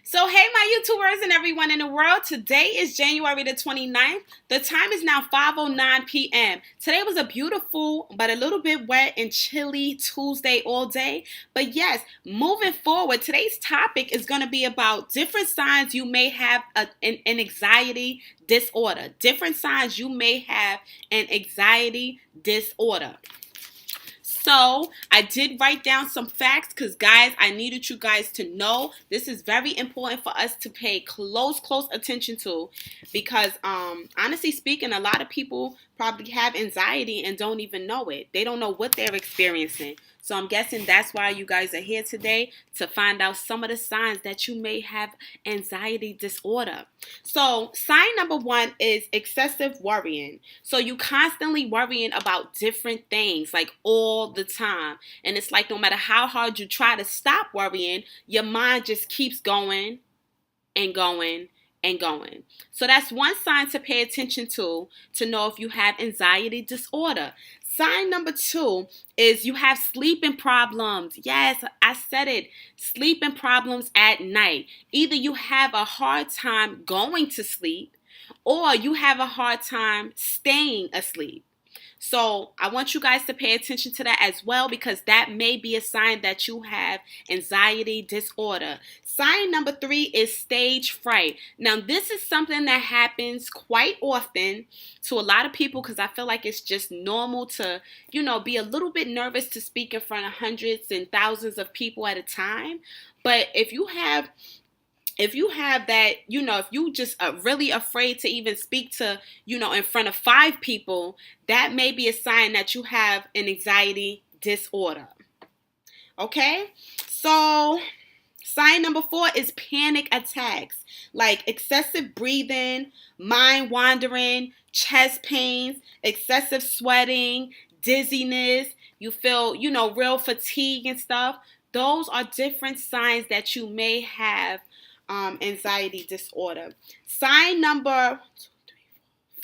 So, hey, my YouTubers and everyone in the world. Today is January the 29th. The time is now 5:09 p.m. Today was a beautiful but a little bit wet and chilly Tuesday all day. But yes, moving forward, today's topic is going to be about different signs you may have an anxiety disorder. Different signs you may have an anxiety disorder. So I did write down some facts because, guys, I needed you guys to know this is very important for us to pay close attention to because, honestly speaking, a lot of people probably have anxiety and don't even know it. They don't know what they're experiencing. So I'm guessing that's why you guys are here today, to find out some of the signs that you may have anxiety disorder. So sign number one is excessive worrying. So you constantly worrying about different things, like all the time. And it's like no matter how hard you try to stop worrying, your mind just keeps going and going and going. So that's one sign to pay attention to know if you have anxiety disorder. Sign number two is you have sleeping problems. Yes, I said it. Sleeping problems at night. Either you have a hard time going to sleep or you have a hard time staying asleep. So I want you guys to pay attention to that as well, because that may be a sign that you have anxiety disorder. Sign number three is stage fright. Now, this is something that happens quite often to a lot of people because I feel like it's just normal to, be a little bit nervous to speak in front of hundreds and thousands of people at a time. But if you have that, if you just are really afraid to even speak to, in front of five people, that may be a sign that you have an anxiety disorder. Okay? So, sign number four is panic attacks, like excessive breathing, mind wandering, chest pains, excessive sweating, dizziness. You feel, real fatigue and stuff. Those are different signs that you may have anxiety disorder. Sign number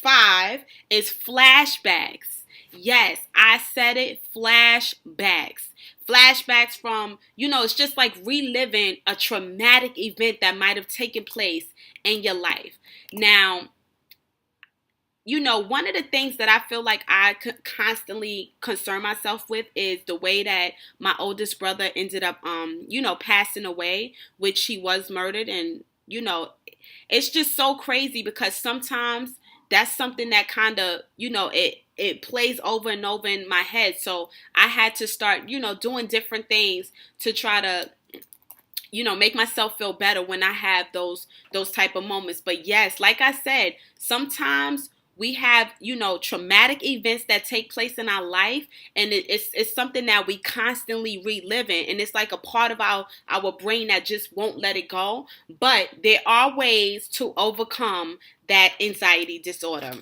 five is flashbacks. Yes, I said it, flashbacks. Flashbacks from, it's just like reliving a traumatic event that might have taken place in your life. Now, one of the things that I feel like I could constantly concern myself with is the way that my oldest brother ended up, passing away, which he was murdered. And, it's just so crazy because sometimes that's something that kind of, it plays over and over in my head. So I had to start, doing different things to try to make myself feel better when I have those type of moments. But yes, like I said, sometimes we have, traumatic events that take place in our life, and it's something that we constantly reliving, and it's like a part of our brain that just won't let it go. But there are ways to overcome that anxiety disorder.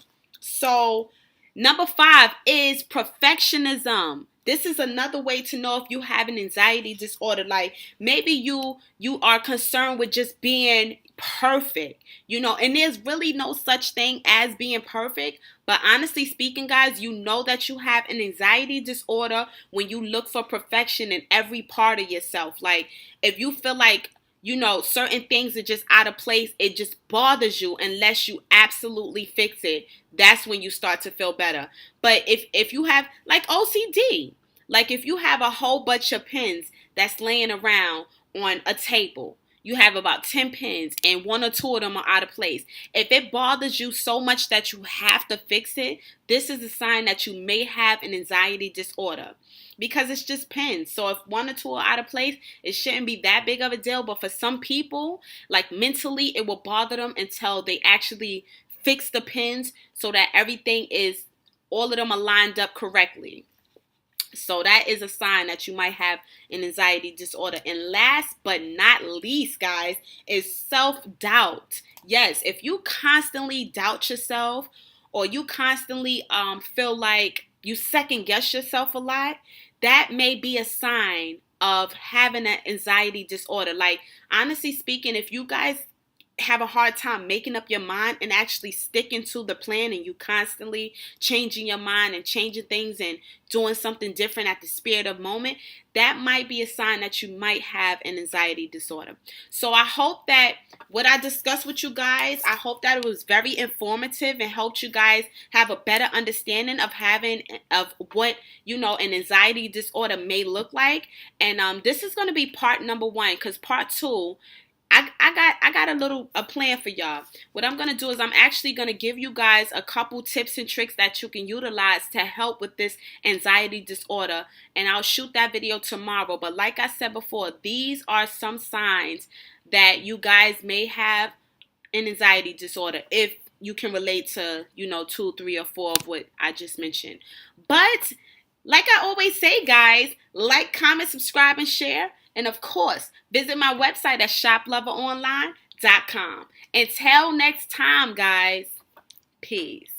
So number five is perfectionism. This is another way to know if you have an anxiety disorder. Like maybe you are concerned with just being perfect, and there's really no such thing as being perfect. But honestly speaking, guys, you know that you have an anxiety disorder when you look for perfection in every part of yourself. Like if you feel like certain things are just out of place, it just bothers you unless you absolutely fix it. That's when you start to feel better. But if you have like OCD, like if you have a whole bunch of pens that's laying around on a table, you have about 10 pens and one or two of them are out of place. If it bothers you so much that you have to fix it, this is a sign that you may have an anxiety disorder, because it's just pens. So if one or two are out of place, it shouldn't be that big of a deal. But for some people, like mentally, it will bother them until they actually fix the pens so that all of them are lined up correctly. So that is a sign that you might have an anxiety disorder. And last but not least, guys, is self-doubt. Yes, if you constantly doubt yourself, or you constantly feel like you second guess yourself a lot, that may be a sign of having an anxiety disorder. Like, honestly speaking, if you guys have a hard time making up your mind and actually sticking to the plan, and you constantly changing your mind and changing things and doing something different at the spirit of moment, that might be a sign that you might have an anxiety disorder. So I hope that what I discussed with you guys, I hope that it was very informative and helped you guys have a better understanding of what, an anxiety disorder may look like. And this is going to be part number 1, because part 2, I got a plan for y'all. What I'm gonna do is I'm actually gonna give you guys a couple tips and tricks that you can utilize to help with this anxiety disorder, and I'll shoot that video tomorrow. But like I said before, these are some signs that you guys may have an anxiety disorder if you can relate to 2, 3, or 4 of what I just mentioned. But like I always say, guys, like, comment, subscribe, and share. And of course, visit my website at shoploveronline.com. Until next time, guys, peace.